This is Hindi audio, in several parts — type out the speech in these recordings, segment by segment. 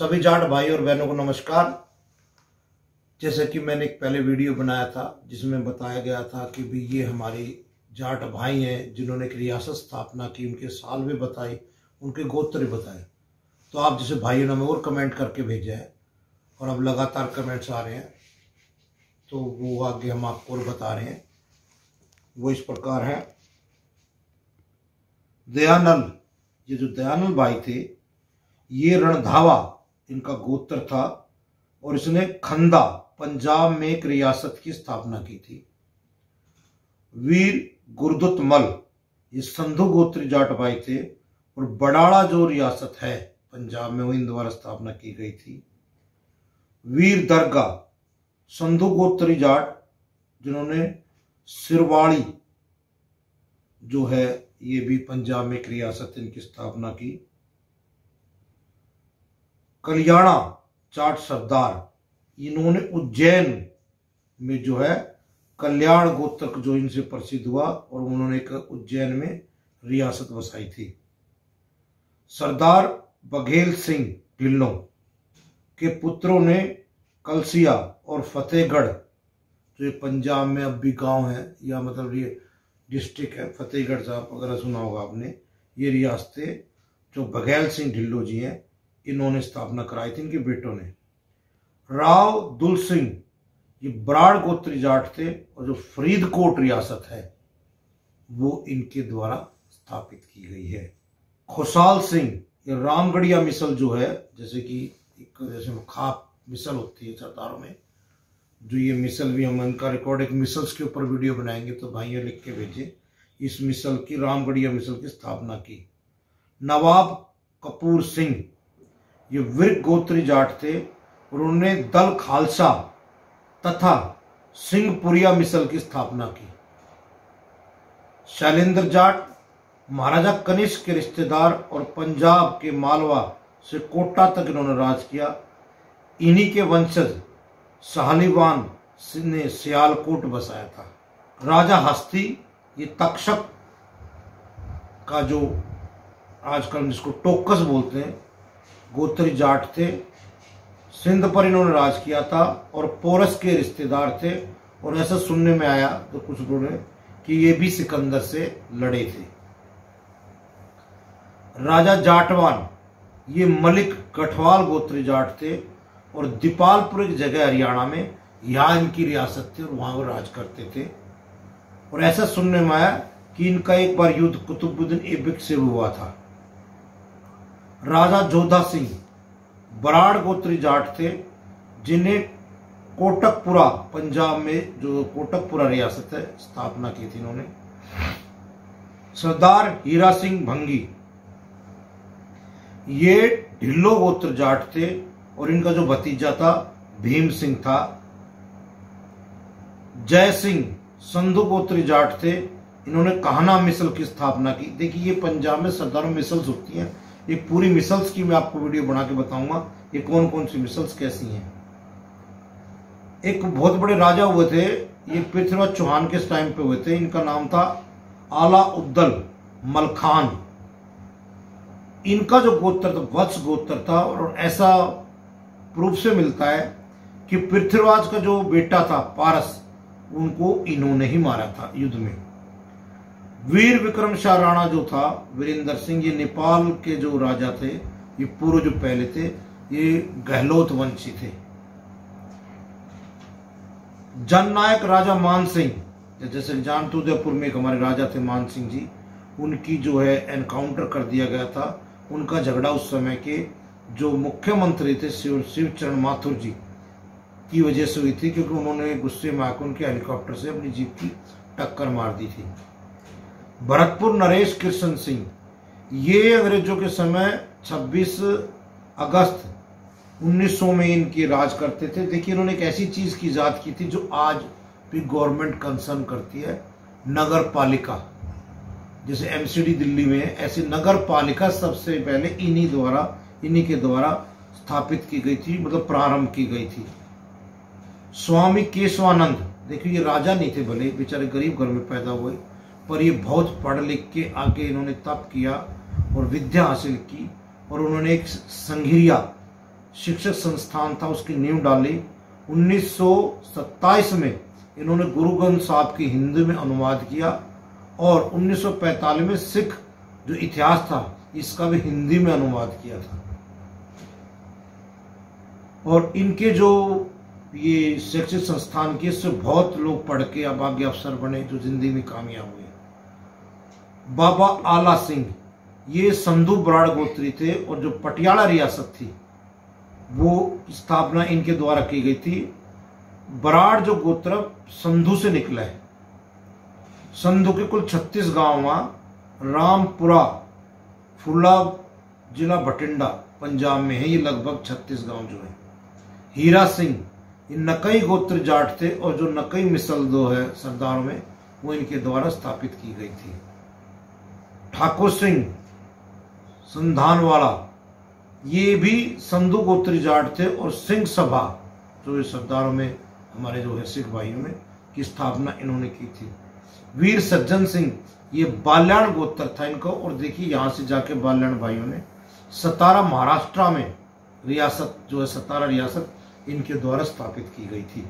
सभी जाट भाई और बहनों को नमस्कार। जैसे कि मैंने एक पहले वीडियो बनाया था जिसमें बताया गया था कि भी ये हमारी जाट भाई हैं जिन्होंने एक रियासत स्थापना की, उनके साल भी बताए, उनके गोत्र बताए। तो आप जैसे भाइयों ने हमें और कमेंट करके भेजा है और अब लगातार कमेंट्स आ रहे हैं, तो वो आगे हम आपको और बता रहे हैं। वो इस प्रकार है। दयानल, ये जो दयानल भाई थे ये रणधावा इनका गोत्र था और इसने खंदा पंजाब में एक रियासत की स्थापना की थी। वीर गुरदुत मल ये संधु गोत्री जाट भाई थे और बड़ाड़ा जो रियासत है पंजाब में वो इन द्वारा स्थापना की गई थी। वीर दरगा संधु गोत्री जाट जिन्होंने सिरवाड़ी जो है ये भी पंजाब में एक रियासत इनकी स्थापना की। कल्याणा जाट सरदार इन्होंने उज्जैन में जो है कल्याण गोत्र जो इनसे प्रसिद्ध हुआ और उन्होंने एक उज्जैन में रियासत बसाई थी। सरदार बघेल सिंह ढिल्लों के पुत्रों ने कलसिया और फतेहगढ़ जो ये पंजाब में अब भी गांव है या मतलब ये डिस्ट्रिक्ट है, फतेहगढ़ साहब वगैरह सुना होगा आपने, ये रियासतें जो बघेल सिंह ढिल्लों जी हैं इन्होंने स्थापना कराई थी, इनके बेटों ने। राव दुल सिंह ये बराड़ गोत्री जाट थे और जो फरीदकोट रियासत है वो इनके द्वारा स्थापित की गई है। खुशाल सिंह ये रामगढ़िया मिसल जो है, जैसे कि एक जैसे खाप मिसल होती है सरदारों में, जो ये मिसल भी हम इनका रिकॉर्ड एक मिसल्स के ऊपर वीडियो बनाएंगे तो भाइयों लिख के भेजे। इस मिसल की रामगढ़िया मिसल की स्थापना की। नवाब कपूर सिंह ये विर्क गोत्री जाट थे और उन्होंने दल खालसा तथा सिंहपुरिया मिसल की स्थापना की। शैलेंद्र जाट महाराजा कनिष्क के रिश्तेदार और पंजाब के मालवा से कोटा तक इन्होंने राज किया। इन्हीं के वंशज साहलीवान ने सियालकोट बसाया था। राजा हस्ती ये तक्षक का जो आजकल जिसको टोकस बोलते हैं गोत्री जाट थे, सिंध पर इन्होंने राज किया था और पोरस के रिश्तेदार थे। और ऐसा सुनने में आया तो कुछ लोगों ने कि ये भी सिकंदर से लड़े थे। राजा जाटवान ये मलिक गठवाल गोत्री जाट थे और दीपालपुर एक जगह हरियाणा में, यहाँ इनकी रियासत थी और वहां वो राज करते थे। और ऐसा सुनने में आया कि इनका एक बार युद्ध कुतुबुद्दीन ऐबक से हुआ था। राजा जोधा सिंह बराड़ गोत्री जाट थे जिन्हें कोटकपुरा पंजाब में जो कोटकपुरा रियासत है स्थापना की थी इन्होंने। सरदार हीरा सिंह भंगी ये ढिल्लो गोत्र जाट थे और इनका जो भतीजा था भीम सिंह था। जय सिंह संधु गोत्री जाट थे, इन्होंने कान्हा मिसल की स्थापना की। देखिए ये पंजाब में सरदारों मिसल्स होती हैं, ये पूरी मिसल्स की मैं आपको वीडियो बना के बताऊंगा ये कौन कौन सी मिसल्स कैसी हैं। एक बहुत बड़े राजा हुए थे, ये पृथ्वीराज चौहान के टाइम पे हुए थे, इनका नाम था आला उद्दल मलखान। इनका जो गोत्र था वत्स गोत्र था और ऐसा प्रूफ से मिलता है कि पृथ्वीराज का जो बेटा था पारस उनको इन्होंने ही मारा था युद्ध में। वीर विक्रम शाह राणा जो था वीरेंद्र सिंह ये नेपाल के जो राजा थे, ये पूर्व जो पहले थे ये गहलोत वंशी थे। जननायक राजा मान सिंह जैसे जानते उदयपुर में एक हमारे राजा थे मान सिंह जी, उनकी जो है एनकाउंटर कर दिया गया था। उनका झगड़ा उस समय के जो मुख्यमंत्री थे शिवचरण माथुर जी की वजह से हुई थी, क्योंकि उन्होंने गुस्से में आकर उनके हेलीकॉप्टर से अपनी जीप की टक्कर मार दी थी। भरतपुर नरेश कृष्ण सिंह ये अंग्रेजों के समय 26 अगस्त 1900 में इनकी राज करते थे। देखिए इन्होंने एक ऐसी चीज की इजाद की थी जो आज भी गवर्नमेंट कंसर्न करती है, नगर पालिका। जैसे एमसीडी दिल्ली में है, ऐसी नगर पालिका सबसे पहले इन्हीं के द्वारा स्थापित की गई थी, मतलब प्रारंभ की गई थी। स्वामी केशवानंद, देखिए ये राजा नहीं थे, भले बेचारे गरीब घर में पैदा हुए, पर ये बहुत पढ़ लिख के आगे इन्होंने तप किया और विद्या हासिल की और उन्होंने एक संघिरिया शिक्षक संस्थान था उसकी नींव डाली। 1927 में इन्होंने गुरु ग्रंथ साहब की हिंदी में अनुवाद किया और 1945 में सिख जो इतिहास था इसका भी हिंदी में अनुवाद किया था। और इनके जो ये शैक्षिक संस्थान के इससे बहुत लोग पढ़ के अब आगे अफसर बने जो जिंदगी में कामयाब हुए। बाबा आला सिंह ये संधू बराड़ गोत्री थे और जो पटियाला रियासत थी वो स्थापना इनके द्वारा की गई थी। बराड़ जो गोत्र संधू से निकला है। संधू के कुल 36 गांव वहां रामपुरा फुला जिला बठिंडा पंजाब में है। ये लगभग 36 गांव जो है। हीरा सिंह ये नकई गोत्र जाट थे और जो नकई मिसल जो है सरदारों में वो इनके द्वारा स्थापित की गई थी। ठाकुर सिंह संधानवाला ये भी संधू गोत्री जाट थे और सिंह सभा जो सरदारों में हमारे जो है सिख भाइयों में की स्थापना इन्होंने की थी। वीर सज्जन सिंह ये बाल्याण गोत्र था इनको। और देखिए यहां से जाके बाल्याण भाइयों ने सतारा महाराष्ट्र में रियासत जो है सतारा रियासत इनके द्वारा स्थापित की गई थी।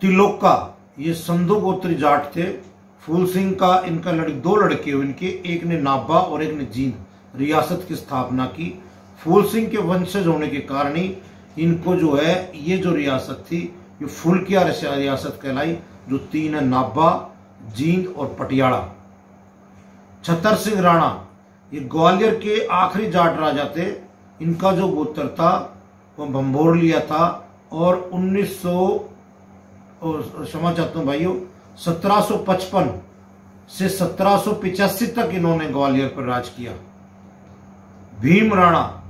तिलोका ये संधू गोत्री जाट थे। फूल सिंह का इनका दो लड़के हुए इनके, एक ने नाभा और एक ने जींद रियासत की स्थापना की। फूल सिंह के वंशज होने के कारण ही इनको जो है ये जो रियासत थी ये फुलकिया रियासत कहलाई। जो तीन है नाभा, जींद और पटियाला। छतर सिंह राणा ये ग्वालियर के आखिरी जाट राजा थे। इनका जो गोत्र था वो भंभोर लिया था और 1755 से 1785 तक इन्होंने ग्वालियर पर राज किया। भीम राणा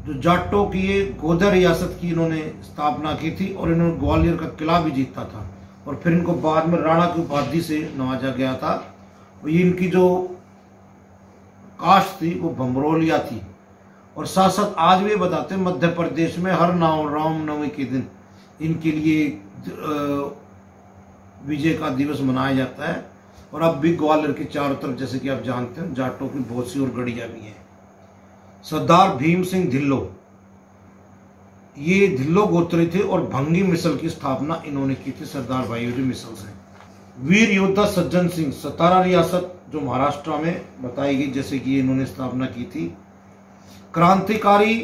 जो जाटों की गोदर रियासत की इन्होंने स्थापना की थी और इन्होंने ग्वालियर का किला भी जीता था और फिर इनको बाद में राणा की उपाधि से नवाजा गया था। और ये इनकी जो कास्ट थी वो भंभरोलिया थी। और साथ साथ आज भी बताते हैं मध्य प्रदेश में हर रामनवमी के दिन इनके लिए विजय का दिवस मनाया जाता है। और अब भी ग्वालियर के चारों तरफ जैसे कि आप जानते हैं जाटों की बहुत सी और गढ़िया भी हैं। सरदार भीम सिंह धिल्लो ये धिल्लो गोत्री थे और भंगी मिसल की स्थापना इन्होंने की थी। सरदार भाइयों जी मिसल से। वीर योद्धा सज्जन सिंह सतारा रियासत जो महाराष्ट्र में बताई गई जैसे कि इन्होंने स्थापना की थी। क्रांतिकारी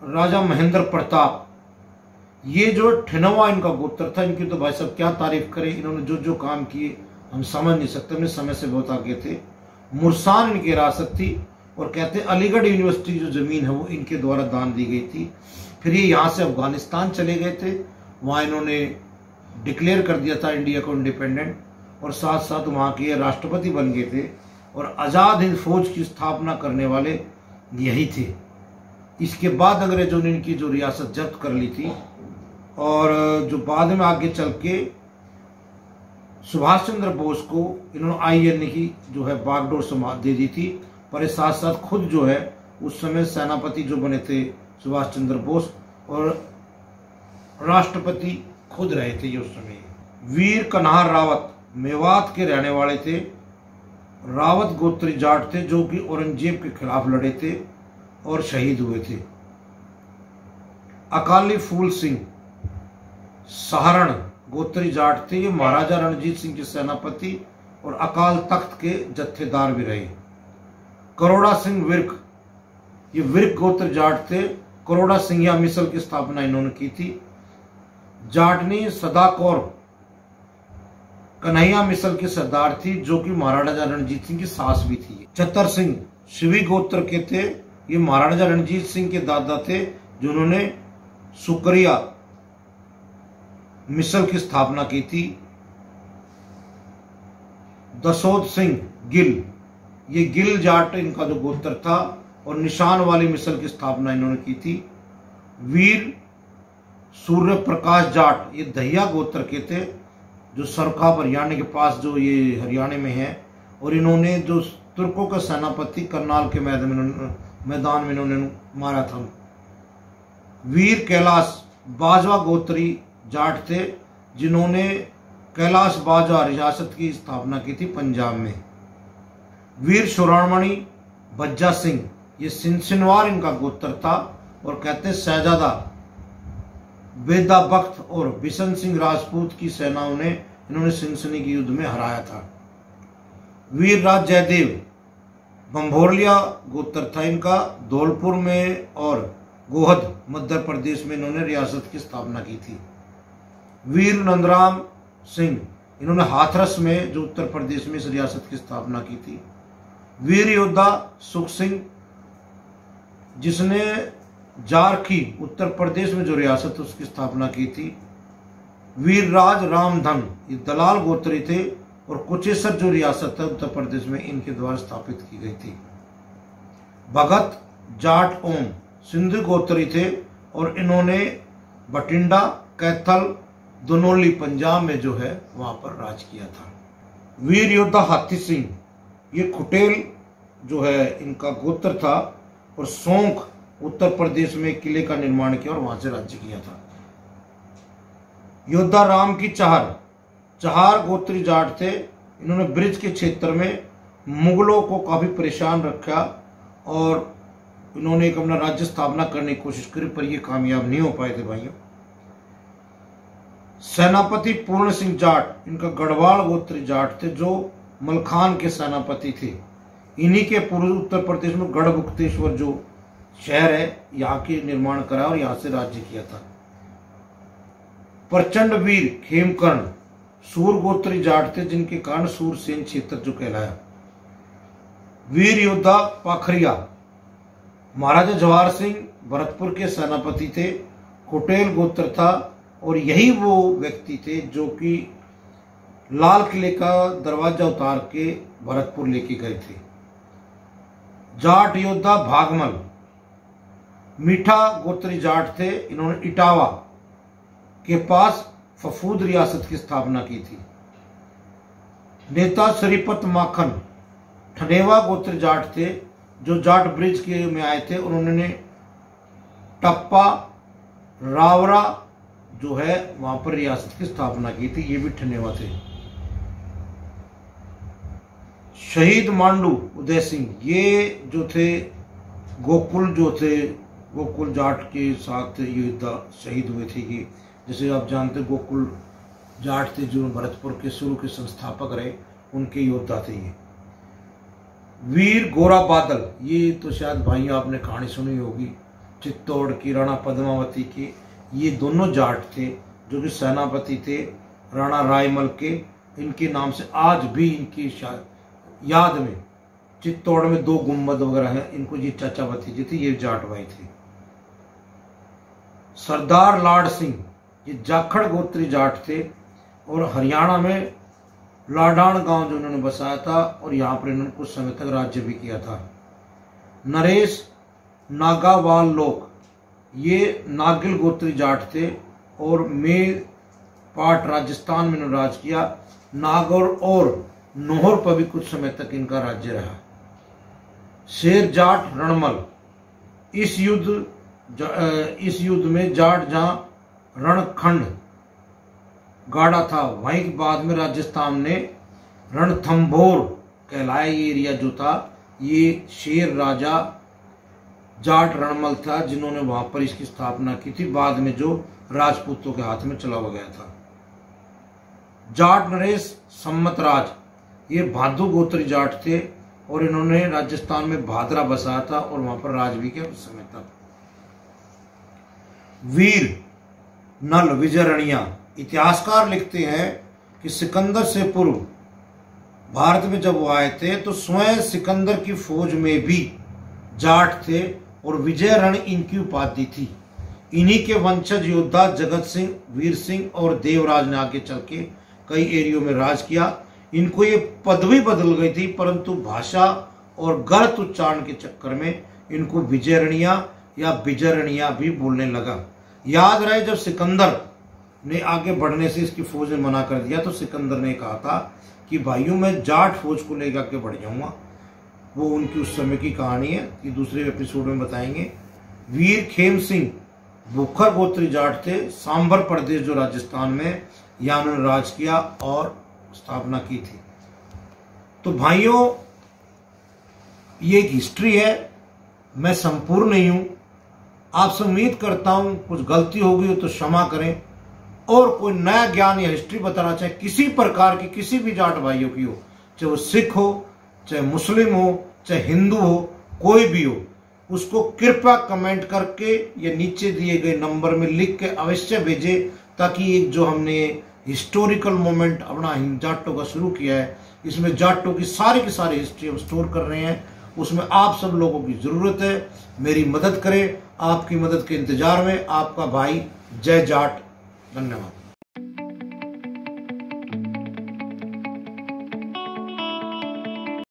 राजा महेंद्र प्रताप ये जो ठिनवा इनका गोत्र था। इनकी तो भाई साहब क्या तारीफ करें। इन्होंने जो जो काम किए हम समझ नहीं सकते। अपने समय से बहुत आगे थे। मुरसान इनकी रियासत थी और कहते हैं अलीगढ़ यूनिवर्सिटी जो जमीन है वो इनके द्वारा दान दी गई थी। फिर ये यहाँ से अफगानिस्तान चले गए थे। वहाँ इन्होंने डिक्लेयर कर दिया था इंडिया को इंडिपेंडेंट और साथ साथ वहाँ के राष्ट्रपति बन गए थे। और आज़ाद हिंद फौज की स्थापना करने वाले यही थे। इसके बाद अंग्रेजों ने इनकी जो रियासत जब्त कर ली थी और जो बाद में आगे चल के सुभाष चंद्र बोस को इन्होंने INA की जो है बागडोर समाज दे दी थी। पर इस साथ साथ खुद जो है उस समय सेनापति जो बने थे सुभाष चंद्र बोस और राष्ट्रपति खुद रहे थे ये उस समय। वीर कन्हार रावत मेवात के रहने वाले थे। रावत गोत्री जाट थे जो कि औरंगजेब के खिलाफ लड़े थे और शहीद हुए थे। अकाली फूल सिंह सहारण गोत्री जाट थे। ये महाराजा रणजीत सिंह के सेनापति और अकाल तख्त के जत्थेदार भी रहे। करोड़ा सिंह विर्क ये विर्क गोत्र जाट थे। करोड़ा सिंघिया मिसल की स्थापना इन्होंने की थी। जाटनी सदाकौर कन्हैया मिसल की सरदार थी जो कि महाराजा रणजीत सिंह की सास भी थी। छतर सिंह शिवी गोत्र के थे। ये महाराजा रणजीत सिंह के दादा थे जिन्होंने सुकरिया मिसल की स्थापना की थी। दसौद सिंह गिल ये गिल जाट इनका जो गोत्र था और निशान वाली मिसल की स्थापना इन्होंने की थी। वीर सूर्य प्रकाश जाट ये दहिया गोत्र के थे जो सरखाब हरियाणा के पास जो ये हरियाणा में है। और इन्होंने जो तुर्कों का सेनापति करनाल के मैदान में इन्होंने मारा था। वीर कैलाश बाजवा गोत्री जाट थे जिन्होंने कैलाश बाजवा रियासत की स्थापना की थी पंजाब में। वीर शिरोमणि बज्जा सिंह ये सिनसिनवार इनका गोत्र था। और कहते हैं शहजादा बेदा बख्त और बिशन सिंह राजपूत की सेनाओं ने इन्होंने सिनसिनी के युद्ध में हराया था। वीरराज जयदेव बंभोरलिया गोत्र था इनका। धौलपुर में और गोहद मध्य प्रदेश में इन्होंने रियासत की स्थापना की थी। वीर नंदराम सिंह इन्होंने हाथरस में जो उत्तर प्रदेश में इस रियासत की स्थापना की थी। वीर योद्धा सुख सिंह जिसने जारखी उत्तर प्रदेश में जो रियासत उसकी स्थापना की थी। वीरराज रामधन ये दलाल गोत्री थे और कुचेसर जो रियासत है उत्तर प्रदेश में इनके द्वारा स्थापित की गई थी। भगत जाट ओम सिंधु गोत्री थे और इन्होंने बठिंडा कैथल दुनोली पंजाब में जो है वहां पर राज किया था। वीर योद्धा हाथी सिंह ये खुटेल जो है इनका गोत्र था और सोंख उत्तर प्रदेश में किले का निर्माण किया और वहां से राज्य किया था। योद्धा राम की चहार गोत्री जाट थे। इन्होंने ब्रिज के क्षेत्र में मुगलों को काफी परेशान रखा और इन्होंने एक अपना राज्य स्थापना करने की कोशिश करी पर ये कामयाब नहीं हो पाए थे भाइयों। सेनापति पूर्ण सिंह जाट इनका गढ़वाल गोत्री जाट थे जो मलखान के सेनापति थे। इन्हीं के पूर्व उत्तर प्रदेश में गढ़मुक्तेश्वर जो शहर है यहाँ के निर्माण करा और यहाँ से राज्य किया था। प्रचंड वीर खेमकर्ण सूर गोत्री जाट थे जिनके कारण सूरसेन क्षेत्र जो कहलाया। वीर योद्धा पाखरिया महाराजा जवाहर सिंह भरतपुर के सेनापति थे। कुटेल गोत्र था और यही वो व्यक्ति थे जो कि लाल किले का दरवाजा उतार के भरतपुर लेके गए थे। जाट योद्धा भागमल मीठा गोत्री जाट थे। इन्होंने इटावा के पास फफूद रियासत की स्थापना की थी। नेता श्रीपत माखन ठनेवा गोत्र जाट थे जो जाट ब्रिज के में आए थे। उन्होंने टप्पा रावरा जो है वहां पर रियासत की स्थापना की थी। ये भी ठनेवा थे। शहीद मांडू उदय सिंह ये जो थे गोकुल जाट के साथ युद्ध शहीद हुए थे। कि जैसे आप जानते गोकुल जाट थे जो भरतपुर के शुरू के संस्थापक रहे उनके योद्धा थे ये। वीर गोरा बादल ये तो शायद भाई आपने कहानी सुनी होगी चित्तौड़ की राणा पद्मावती की। ये दोनों जाट थे जो कि सेनापति थे राणा रायमल के। इनके नाम से आज भी इनकी याद में चित्तौड़ में 2 गुम्बद वगैरह हैं। इनको ये चाचा भतीजे थे ये जाट भाई थे। सरदार लाड सिंह ये जाखड़ गोत्री जाट थे और हरियाणा में लाडान गांव जो उन्होंने बसाया था और यहाँ पर इन्होंने कुछ समय तक राज्य भी किया था। नरेश नागावाल लोग ये नागिल गोत्री जाट थे और मेरपाट राजस्थान में इन्होंने राज किया। नागौर और नोहर पर भी कुछ समय तक इनका राज्य रहा। शेर जाट रणमल इस युद्ध में जाट जहां रणखंड गाड़ा था वहीं के बाद में राजस्थान ने रणथंभौर कहलाया ये एरिया जो था। ये शेर राजा जाट रणमल था जिन्होंने वहां पर इसकी स्थापना की थी। बाद में जो राजपूतों के हाथ में चला गया था। जाट नरेश सम्मतराज ये भादु गोत्री जाट थे और इन्होंने राजस्थान में भादरा बसाया था और वहां पर राज भी किया उस समय तक। वीर नल विजयरणिया इतिहासकार लिखते हैं कि सिकंदर से पूर्व भारत में जब वो आए थे तो स्वयं सिकंदर की फौज में भी जाट थे और विजयरण इनकी उपाधि थी। इन्हीं के वंशज योद्धा जगत सिंह वीर सिंह और देवराज ने आगे चल के कई एरियो में राज किया। इनको ये पदवी बदल गई थी परंतु भाषा और गलत उच्चारण के चक्कर में इनको विजयरणिया या बिजरणिया भी बोलने लगा। याद रहे जब सिकंदर ने आगे बढ़ने से इसकी फौज ने मना कर दिया तो सिकंदर ने कहा था कि भाइयों मैं जाट फौज को लेकर आगे बढ़ जाऊंगा। वो उनकी उस समय की कहानी है कि दूसरे एपिसोड में बताएंगे। वीर खेम सिंह बुखर गोत्री जाट थे। सांबर प्रदेश जो राजस्थान में यहाँ उन्होंने राज किया और स्थापना की थी। तो भाइयों ये एक हिस्ट्री है मैं संपूर्ण नहीं हूं। आपसे उम्मीद करता हूं कुछ गलती होगी हो तो क्षमा करें, और कोई नया ज्ञान या हिस्ट्री बताना चाहे किसी प्रकार की, किसी भी जाट भाइयों की हो, चाहे वो सिख हो, चाहे मुस्लिम हो, चाहे हिंदू हो, कोई भी हो, उसको कृपया कमेंट करके या नीचे दिए गए नंबर में लिख के अवश्य भेजे, ताकि एक जो हमने हिस्टोरिकल मोमेंट अपना जाटों का शुरू किया है, इसमें जाटों की सारी हिस्ट्री हम स्टोर कर रहे हैं, उसमें आप सब लोगों की जरूरत है। मेरी मदद करें, आपकी मदद के इंतजार में आपका भाई जय जाट। धन्यवाद।